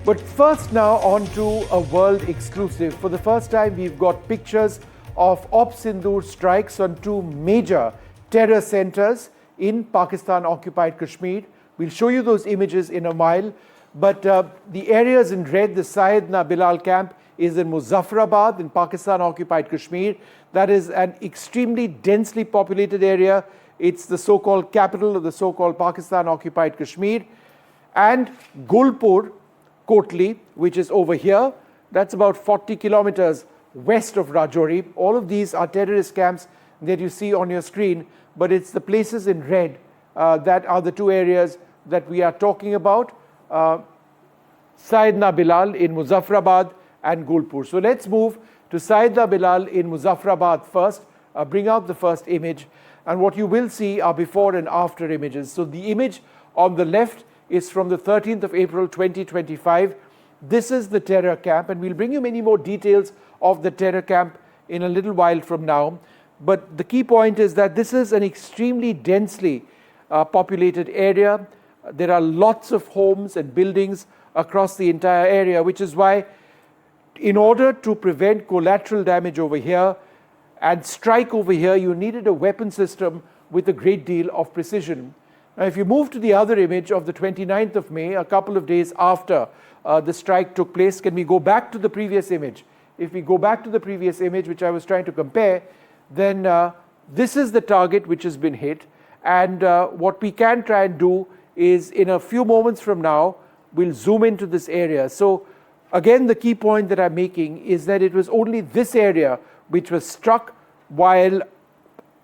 But first now on to a world exclusive. For the first time, we've got pictures of Operation Sindoor strikes on two major terror centers in Pakistan-occupied Kashmir. We'll show you those images in a while. But the areas in red, the Syedna Bilal Camp is in Muzaffarabad in Pakistan-occupied Kashmir. That is an extremely densely populated area. It's the so-called capital of the so-called Pakistan-occupied Kashmir. And Gulpur, Kotli, which is over here, that's about 40 kilometers west of Rajouri. All of these are terrorist camps that you see on your screen, but it's the places in red that are the two areas that we are talking about. Syedna Bilal in Muzaffarabad and Gulpur. So let's move to Syedna Bilal in Muzaffarabad first. Bring out the first image, and what you will see are before and after images. So the image on the left is from the 13th of April 2025. This is the terror camp, and we'll bring you many more details of the terror camp in a little while from now. But the key point is that this is an extremely densely populated area. There are lots of homes and buildings across the entire area, which is why, in order to prevent collateral damage over here and strike over here, you needed a weapon system with a great deal of precision. Now, if you move to the other image of the 29th of May, a couple of days after the strike took place, can we go back to the previous image? If we go back to the previous image, which I was trying to compare, then this is the target which has been hit. And what we can try and do is, in a few moments from now, we'll zoom into this area. So again, the key point that I'm making is that it was only this area which was struck, while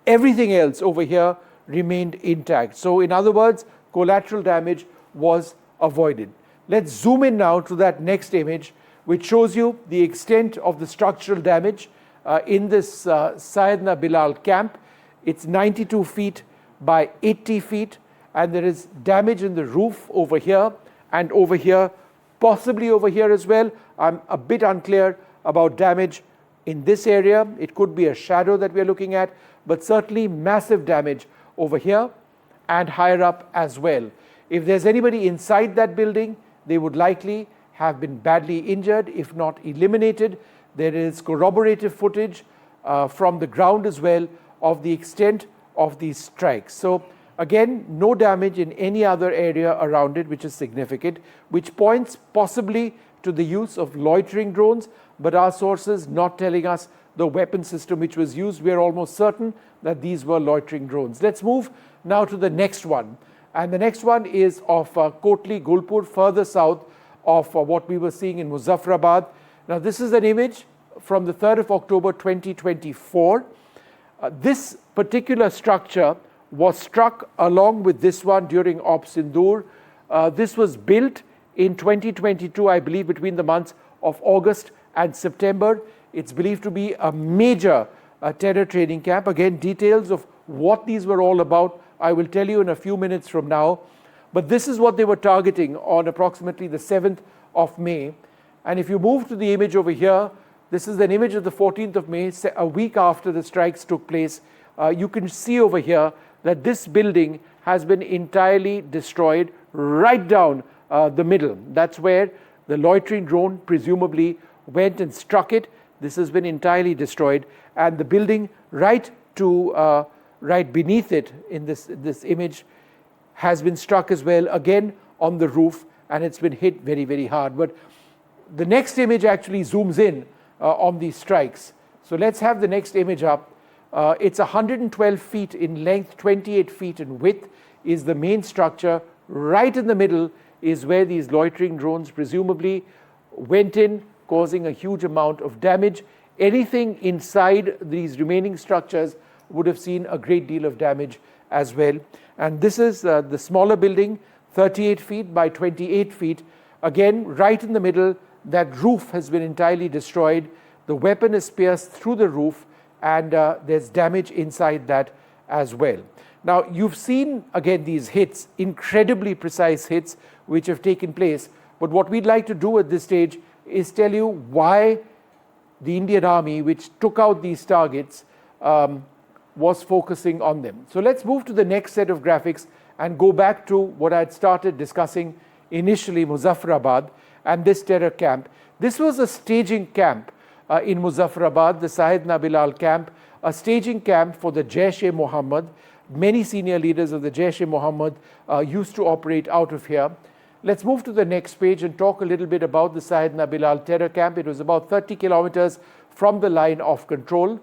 everything else over here remained intact. So in other words, collateral damage was avoided. Let's zoom in now to that next image, which shows you the extent of the structural damage in this Syedna Bilal camp. It's 92 feet by 80 feet, and there is damage in the roof over here and over here, possibly over here as well. I'm a bit unclear about damage in this area. It could be a shadow that we're looking at, but certainly massive damage over here and higher up as well. If there's anybody inside that building, they would likely have been badly injured, if not eliminated. There is corroborative footage from the ground as well of the extent of these strikes. So again, no damage in any other area around it, which is significant, which points possibly to the use of loitering drones, but our sources not telling us the weapon system which was used. We are almost certain that these were loitering drones. Let's move now to the next one. And the next one is of Kotli Gulpur, further south of what we were seeing in Muzaffarabad. Now, this is an image from the 3rd of October 2024. This particular structure was struck along with this one during Operation Sindoor. This was built in 2022, I believe, between the months of August and September. It's believed to be a major terror training camp. Again, details of what these were all about, I will tell you in a few minutes from now. But this is what they were targeting on approximately the 7th of May. And if you move to the image over here, this is an image of the 14th of May, a week after the strikes took place. You can see over here that this building has been entirely destroyed right down the middle. That's where the loitering drone presumably went and struck it. This has been entirely destroyed, and the building right beneath it in this image has been struck as well, again on the roof, and it's been hit very, very hard. But the next image actually zooms in on these strikes. So let's have the next image up. It's 112 feet in length, 28 feet in width is the main structure. Right in the middle is where these loitering drones presumably went in, causing a huge amount of damage. Anything inside these remaining structures would have seen a great deal of damage as well. And this is the smaller building, 38 feet by 28 feet. Again, right in the middle, that roof has been entirely destroyed. The weapon is pierced through the roof, and there's damage inside that as well. Now, you've seen, again, these hits, incredibly precise hits, which have taken place. But what we'd like to do at this stage is tell you why the Indian Army, which took out these targets, was focusing on them. So let's move to the next set of graphics and go back to what I had started discussing initially, Muzaffarabad. and this terror camp. This was a staging camp in Muzaffarabad, the Syedna Bilal Camp, a staging camp for the Jaish-e-Mohammed. Many senior leaders of the Jaish-e-Mohammed used to operate out of here. Let's move to the next page and talk a little bit about the Syedna Bilal terror camp. It was about 30 kilometers from the line of control.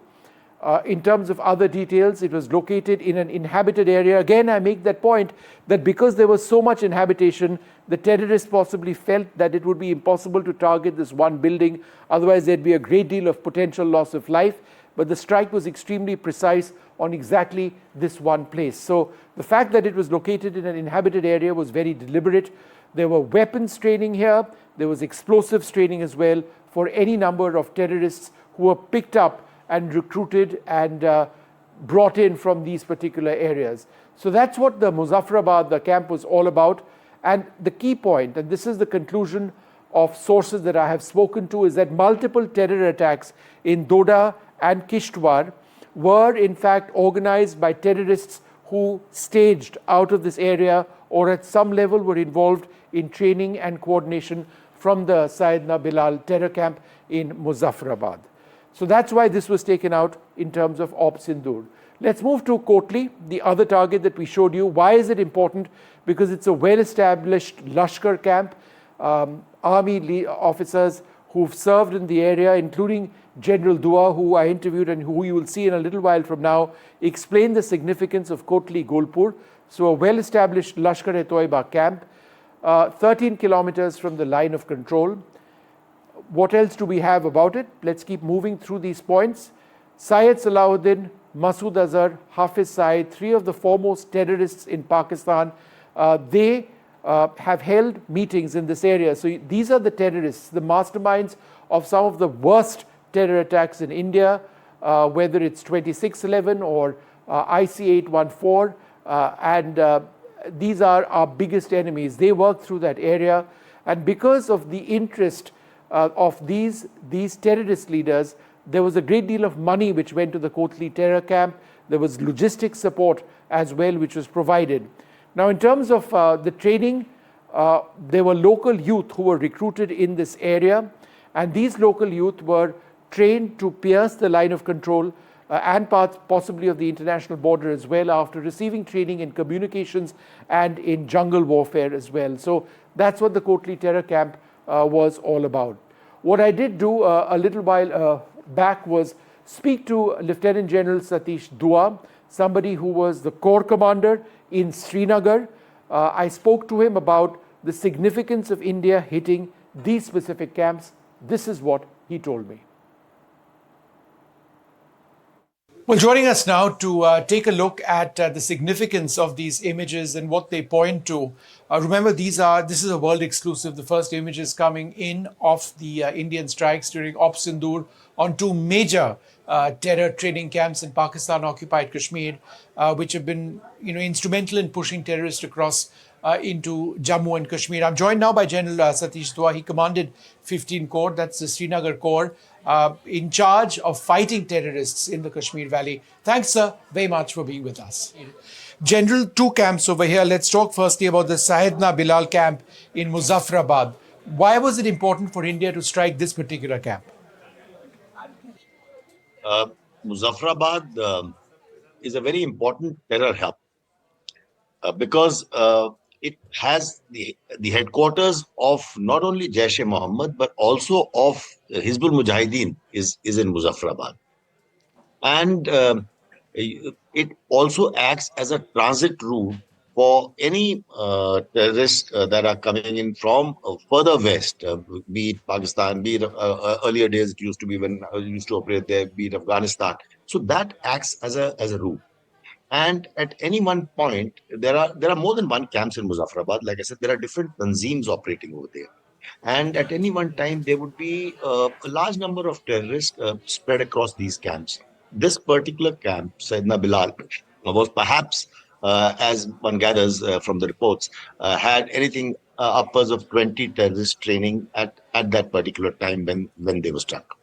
In terms of other details, it was located in an inhabited area. Again, I make that point that because there was so much inhabitation, the terrorists possibly felt that it would be impossible to target this one building. Otherwise, there'd be a great deal of potential loss of life. But the strike was extremely precise on exactly this one place. So the fact that it was located in an inhabited area was very deliberate. There were weapons training here. There was explosives training as well for any number of terrorists who were picked up and recruited and brought in from these particular areas. So that's what the Muzaffarabad, the camp, was all about. And the key point, and this is the conclusion of sources that I have spoken to, is that multiple terror attacks in Doda and Kishtwar were in fact organized by terrorists who staged out of this area or at some level were involved in training and coordination from the Syedna Bilal terror camp in Muzaffarabad. So that's why this was taken out in terms of Operation Sindoor. Let's move to Kotli, the other target that we showed you. Why is it important? Because it's a well-established Lashkar camp. Army officers who've served in the area, including General Dua, who I interviewed and who you will see in a little while from now, explain the significance of Kotli Gulpur. So a well-established Lashkar-e-Toiba camp, 13 kilometers from the line of control. What else do we have about it? Let's keep moving through these points. Syed Salahuddin, Masood Azhar, Hafiz Saeed, three of the foremost terrorists in Pakistan, they have held meetings in this area. So these are the terrorists, the masterminds of some of the worst terror attacks in India, whether it's 2611 or IC814, and these are our biggest enemies. They work through that area, and because of the interest of these terrorist leaders, there was a great deal of money which went to the Kotli terror camp. There was logistic support as well which was provided. Now in terms of the training, there were local youth who were recruited in this area, and these local youth were trained to pierce the line of control and parts possibly of the international border as well, after receiving training in communications and in jungle warfare as well. So that's what the Kotli terror camp was all about. What I did do a little while back was speak to Lieutenant General Satish Dua, somebody who was the corps commander in Srinagar. I spoke to him about the significance of India hitting these specific camps. This is what he told me. Well, joining us now to take a look at the significance of these images and what they point to. Remember, this is a world exclusive. The first images coming in of the Indian strikes during Operation Sindoor on two major terror training camps in Pakistan-occupied Kashmir, which have been instrumental in pushing terrorists across into Jammu and Kashmir. I'm joined now by General Satish Dua. He commanded 15 Corps, that's the Srinagar Corps, in charge of fighting terrorists in the Kashmir Valley. Thanks, sir, very much for being with us. General, two camps over here. Let's talk firstly about the Syedna Bilal camp in Muzaffarabad. Why was it important for India to strike this particular camp? Muzaffarabad is a very important terror hub because it has the headquarters of not only Jaish-e-Mohammed but also of Hizbul Mujahideen is in Muzaffarabad. And it also acts as a transit route for any terrorists that are coming in from further west, be it Pakistan, be it earlier days it used to be when I used to operate there, be it Afghanistan. So that acts as a route. And at any one point, there are more than one camps in Muzaffarabad. Like I said, there are different tanzeems operating over there. And at any one time, there would be a large number of terrorists spread across these camps. This particular camp, Syedna Bilal, was perhaps, as one gathers from the reports, had anything upwards of 20 terrorists training at that particular time when they were struck.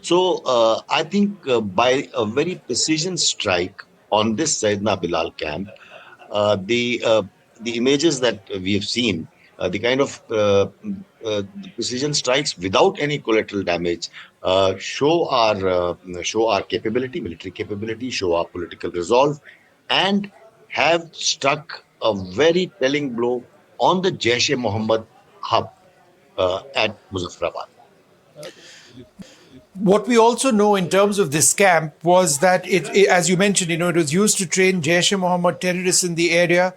So I think by a very precision strike on this Syedna Bilal camp, the images that we have seen, the kind of the precision strikes without any collateral damage show our capability, military capability, show our political resolve, and have struck a very telling blow on the Jaish-e-Mohammed hub at Muzaffarabad. What we also know in terms of this camp was that as you mentioned, it was used to train Jaish-e-Mohammed terrorists in the area.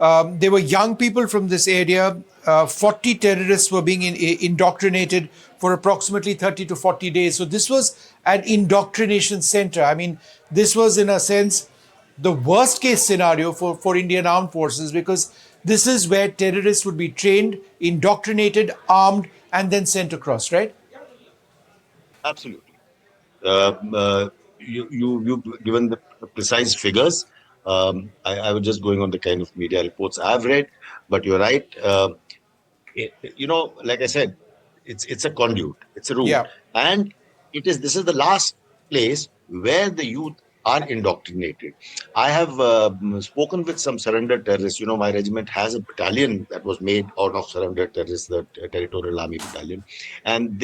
There were young people from this area. 40 terrorists were being indoctrinated for approximately 30 to 40 days. So this was an indoctrination center. I mean, this was in a sense the worst case scenario for Indian armed forces, because this is where terrorists would be trained, indoctrinated, armed, and then sent across, right? Absolutely. You've given the precise figures. I was just going on the kind of media reports I've read, but you're right. Like I said, it's a conduit, it's a route, Yeah. and this is the last place where the youth are indoctrinated. I have spoken with some surrendered terrorists. My regiment has a battalion that was made out of surrendered terrorists, the Territorial Army Battalion, and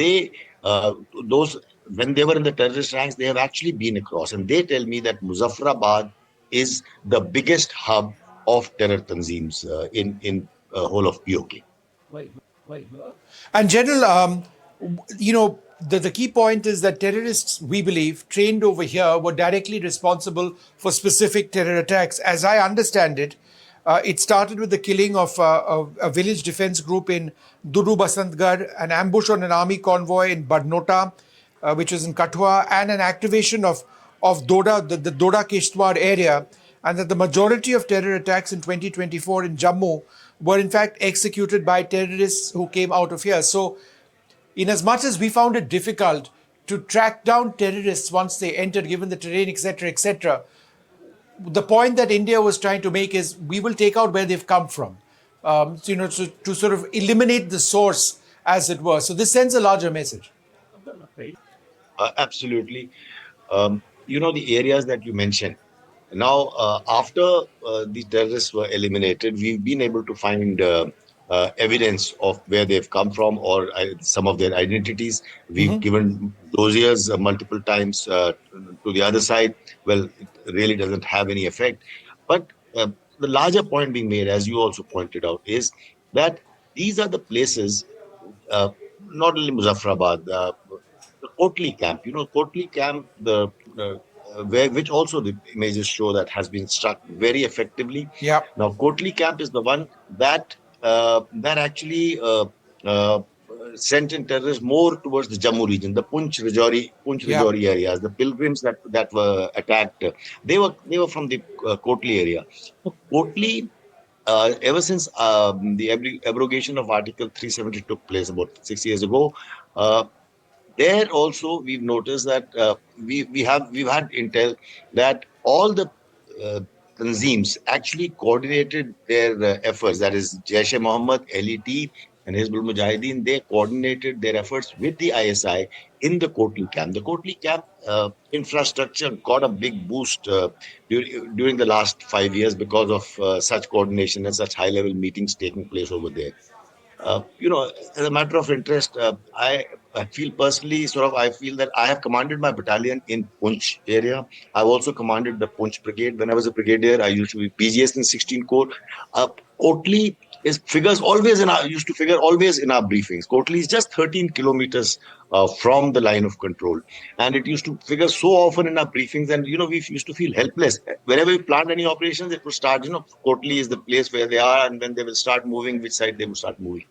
uh, those when they were in the terrorist ranks, they have actually been across, and they tell me that Muzaffarabad is the biggest hub of terror tanzeems in whole of POK. And General, the key point is that terrorists, we believe, trained over here were directly responsible for specific terror attacks. As I understand it, it started with the killing of a village defense group in Dudu Basantgarh, an ambush on an army convoy in Badnota, which is in Kathua, and an activation of Doda, the Doda Kishtwar area, and that the majority of terror attacks in 2024 in Jammu were in fact executed by terrorists who came out of here. So, in as much as we found it difficult to track down terrorists once they entered, given the terrain, etc., the point that India was trying to make is we will take out where they've come from, to sort of eliminate the source, as it were. So this sends a larger message. Absolutely. The areas that you mentioned. Now, after the terrorists were eliminated, we've been able to find evidence of where they've come from, or some of their identities. We've given dossiers multiple times to the other side. Well, it really doesn't have any effect. But the larger point being made, as you also pointed out, is that these are the places, uh, not only Muzaffarabad, the Kotli camp. Kotli camp, which also the images show that has been struck very effectively. Yeah. Now, Kotli camp is the one that actually sent in terrorists more towards the Jammu region, the Punch Yeah. Rajouri areas. The pilgrims that were attacked, they were from the Kotli area. So Kotli, ever since the abrogation of Article 370 took place about 6 years ago, uh, there also we've noticed that we've had intel that all the uh, tanzeems actually coordinated their efforts. That is, Jaish-e-Mohammed, LET, and Hizbul Mujahideen. They coordinated their efforts with the ISI in the Kotli camp. The Kotli camp infrastructure got a big boost during the last 5 years because of such coordination and such high-level meetings taking place over there. As a matter of interest, I feel personally, I feel that I have commanded my battalion in Punch area. I've also commanded the Punch Brigade. When I was a brigadier, I used to be PGS in 16 Corps. Kotli used to figure always in our briefings. Kotli is just 13 kilometers from the line of control. And it used to figure so often in our briefings. And, we used to feel helpless. Whenever we planned any operations, it would start, Kotli is the place where they are. And when they will start moving, which side they will start moving.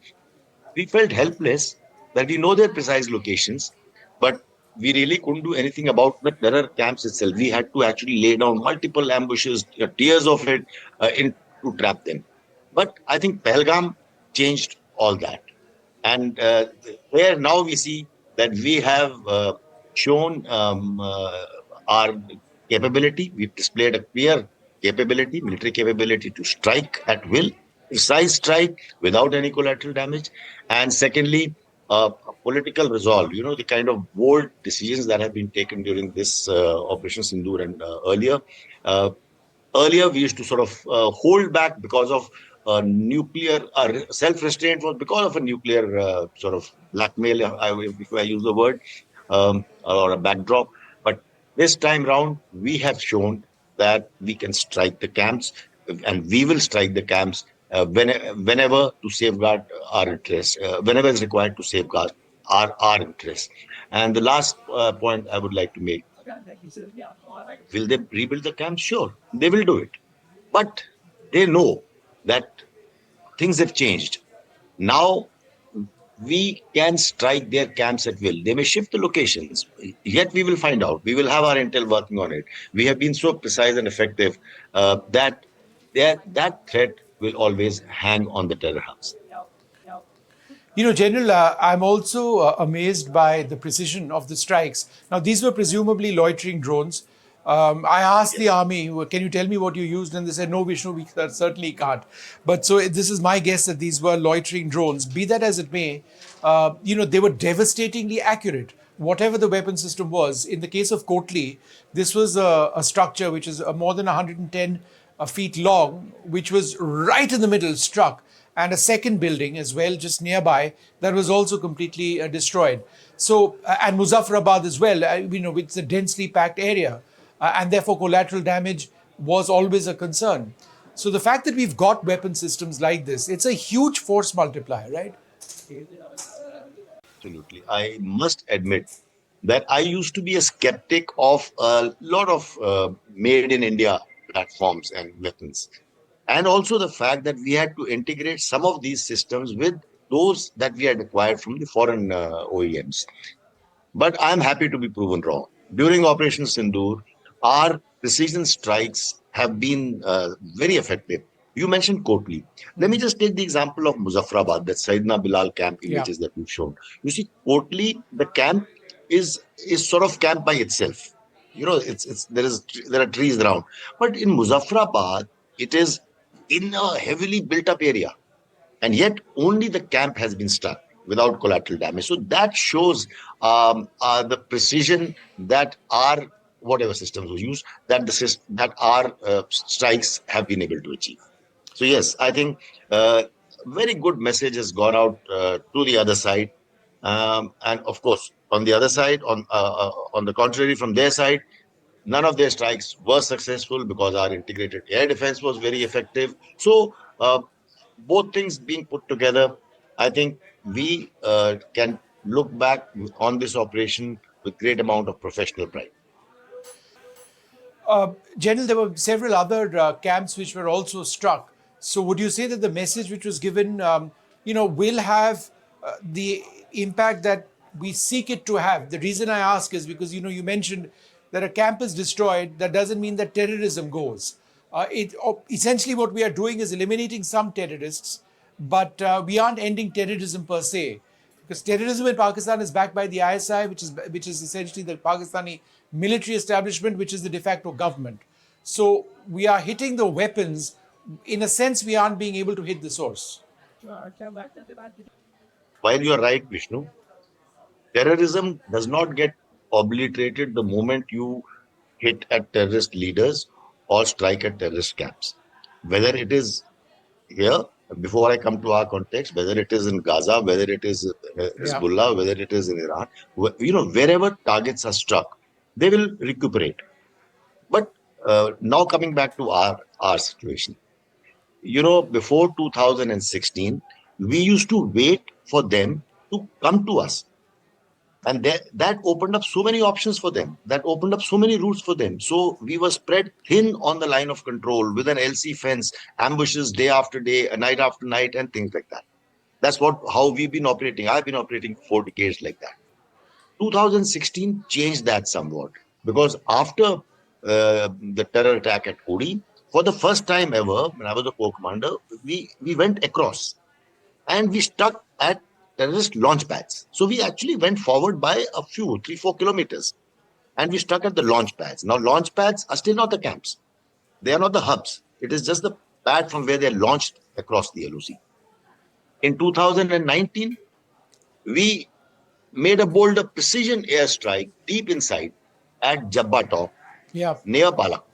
We felt helpless that we know their precise locations, but we really couldn't do anything about the terror camps itself. We had to actually lay down multiple ambushes, tiers of it, to trap them. But I think Pahalgam changed all that. And here now we see that we have shown our capability. We've displayed a clear capability, military capability to strike at will, precise strike without any collateral damage. And secondly, a political resolve, the kind of bold decisions that have been taken during this Operation Sindoor and earlier. Uh, Earlier, we used to sort of hold back because of nuclear self-restraint was because of a nuclear sort of blackmail, if I use the word, or a backdrop. But this time round, we have shown that we can strike the camps, and we will strike the camps whenever to safeguard our interests, whenever is required to safeguard our interests. And the last point I would like to make: will they rebuild the camps? Sure, they will do it, but they know that things have changed. Now we can strike their camps at will. They may shift the locations, yet we will find out. We will have our intel working on it. We have been so precise and effective that that threat will always hang on the terror hubs. You know, General, I'm also amazed by the precision of the strikes. Now, these were presumably loitering drones. I asked the army, can you tell me what you used? And they said, no, Vishnu, we certainly can't. But so this is my guess that these were loitering drones. Be that as it may, you know, they were devastatingly accurate. Whatever the weapon system was, in the case of Kotli, this was a structure which is more than 110 feet long, which was right in the middle, struck, and a second building as well, just nearby, that was also completely destroyed. So, and Muzaffarabad as well, you know, it's a densely packed area, and therefore collateral damage was always a concern. So the fact that we've got weapon systems like this, it's a huge force multiplier, right? Absolutely. I must admit that I used to be a skeptic of a lot of made in India platforms and weapons. And also the fact that we had to integrate some of these systems with those that we had acquired from the foreign OEMs. But I'm happy to be proven wrong. During Operation Sindoor, our precision strikes have been very effective. You mentioned Kotli. Let me just take the example of Muzaffarabad, that Syedna Bilal Camp Yeah. images that we've shown. You see, Kotli, the camp is sort of camp by itself. You know, there are trees around. But in Muzaffarabad, it is in a heavily built up area, and yet only the camp has been struck without collateral damage. So that shows the precision that our whatever systems we use, that our strikes have been able to achieve. So yes, I think very good message has gone out to the other side, and of course on the other side, on the contrary, from their side, none of their strikes were successful because our integrated air defense was very effective. So both things being put together, I think we can look back on this operation with great amount of professional pride. General, there were several other camps which were also struck. So, would you say that the message which was given, you know, will have the impact that we seek it to have? The reason I ask is because, you know, you mentioned that a camp is destroyed. That doesn't mean that terrorism goes. Essentially, what we are doing is eliminating some terrorists, but we aren't ending terrorism per se. Because terrorism in Pakistan is backed by the ISI, which is essentially the Pakistani military establishment, which is the de facto government. So we are hitting the weapons. In a sense, we aren't being able to hit the source. While you are right, Vishnu, terrorism does not get obliterated the moment you hit at terrorist leaders or strike at terrorist camps. Whether it is here, before I come to our context, whether it is in Gaza, whether it is Yeah. Hezbollah, whether it is in Iran, you know, wherever targets are struck, they will recuperate. But now coming back to our situation, you know, before 2016, we used to wait for them to come to us. And that opened up so many options for them. That opened up so many routes for them. So we were spread thin on the line of control with an LC fence, ambushes day after day, night after night, and things like that. That's how we've been operating. I've been operating for 4 decades like that. 2016 changed that somewhat, because after the terror attack at Uri, for the first time ever, when I was a corps commander, we went across and we stuck at terrorist launch pads. So we actually went forward by a few, 3-4 kilometers, and we stuck at the launch pads. Now, launch pads are still not the camps, they are not the hubs. It is just the pad from where they're launched across the LOC. In 2019, we made a bolder precision airstrike deep inside at Jabba Top Yeah. near Balak.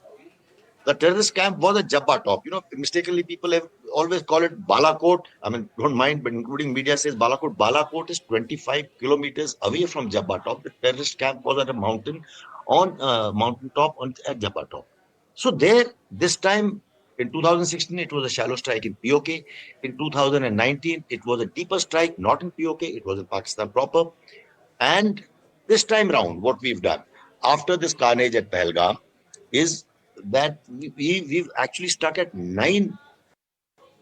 The terrorist camp was a Jabba Top. You know, mistakenly people have always call it Balakot. I mean, don't mind, but including media says Balakot. Balakot is 25 kilometers away from Jabba Top. The terrorist camp was at a mountain on mountain top at Jabba Top. So there, this time in 2016, it was a shallow strike in POK. In 2019, it was a deeper strike, not in POK, it was in Pakistan proper. And this time round, what we've done after this carnage at Pahalgam is that we've actually stuck at 9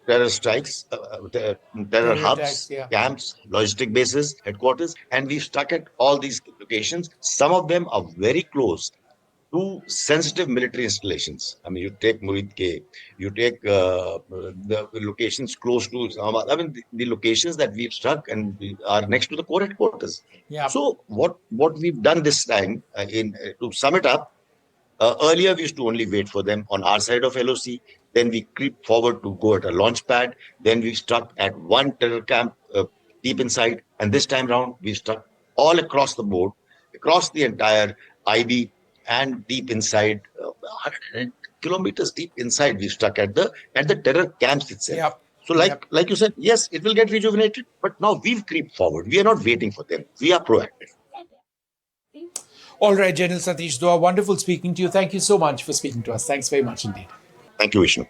terror strikes, terror attacks, hubs, yeah. camps, logistic bases, headquarters, and we've stuck at all these locations. Some of them are very close to sensitive military installations. I mean, you take Murid K, you take the locations close to Islamabad. I mean, the locations that we've struck and are next to the core headquarters. Yeah. So what we've done this time, to sum it up, earlier, we used to only wait for them on our side of LOC. Then we creep forward to go at a launch pad. Then we struck at one terror camp deep inside. And this time round, we struck all across the board, across the entire IB and deep inside, 100 kilometers deep inside. We struck at the terror camps itself. Yep. So, like you said, yes, it will get rejuvenated. But now we've creeped forward. We are not waiting for them. We are proactive. All right, General Satish Dua, wonderful speaking to you. Thank you so much for speaking to us. Thanks very much indeed. Thank you, Vishnu.